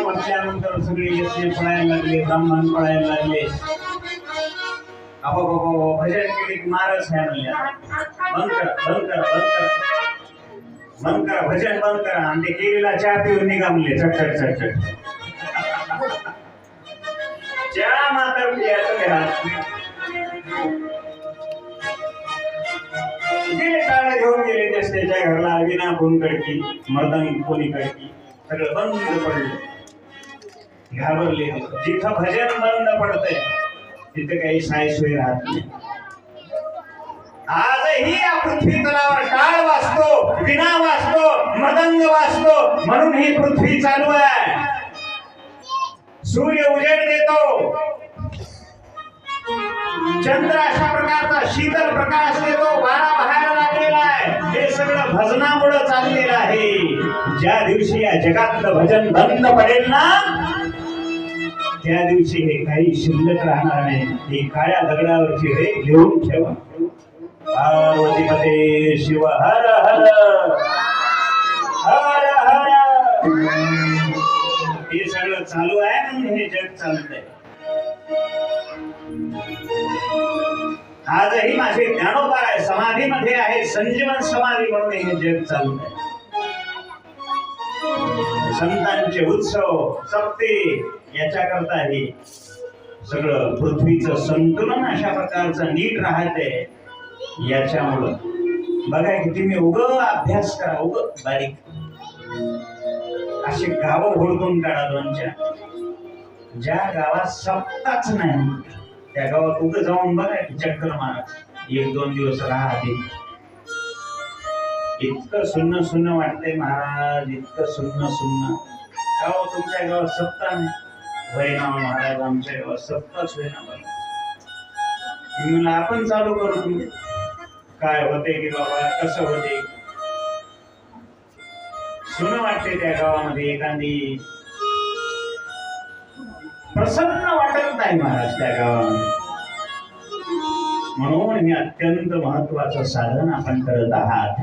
म्हटल्यानंतर सगळे यज्ञ पळायला लागले, ब्राह्मण पळायला लागले. भजन केले की मारच आहे म्हणले. बंद करा, बंद करा, बंद करा, बंद करा, भजन बंद करा. आणि ते केलेला चहा पिऊन निघामले चटचट चटचट. चहा मात्र पियाचं घरात गेले, टाळ्या घेऊन गेले. त्याच्या घरला विना कोण कडकी, मर्दन कोणी कडकी, सगळं बंद पडलं. घाबरले. जिथं भजन बंद पडतंय तिथे काही सायसोय राहत नाही. आजही या पृथ्वी तलावर टाळ वाजतो, विना वाजतो, मृदंग वाजतो, म्हणून ही पृथ्वी चालू आहे. सूर्य उजेड देतो, चंद्र अशा प्रकारचा शीतल प्रकाश देतो, वारा बहायला लागलेला आहे. हे सगळं भजनामुळे चाललेलं आहे. ज्या दिवशी या जगातलं भजन बंद पडेल ना, त्या दिवशी हे काही शिल्लक राहणार नाही. ही काळ्या दगडावरची रेख घेऊन ठेवा. पार्वतीपते शिव हर हर हर हर. हे सगळं चालू आहे म्हणून हे जग चालतंय. आजही माझे ज्ञानोबा आहे, समाधीमध्ये आहे, संजीवन समाधी म्हणून हे जग चालतंय. संतांचे उत्सव सप्ते याच्याकरता हे सगळं पृथ्वीचं संतुलन अशा प्रकारचं नीट राहते. याच्यामुळं बघा किती मी अभ्यास करा, बारीक अशी गावं हुडकून काढा. दोनच्या ज्या गावात सप्ताच नाही त्या गावात जाऊन बघा की चक्कर मारा. 1-2 दिवस राहा. आधी इतकं सुन्न सुन्न वाटतंय महाराज, इतकं सुन्न सुन्न. गाव तुमच्या गावात सप्ता नाही होईना महाराज, आमच्या गावात सप्ताच होईना. बघा आपण चालू करू. तुम्ही काय होते की बाबा, कसं होते. सुन वाटते त्या गावामध्ये, एखादी प्रसन्न वाटत नाही महाराज त्या गावामध्ये. म्हणून हे अत्यंत महत्वाचं साधन आपण करत आहात.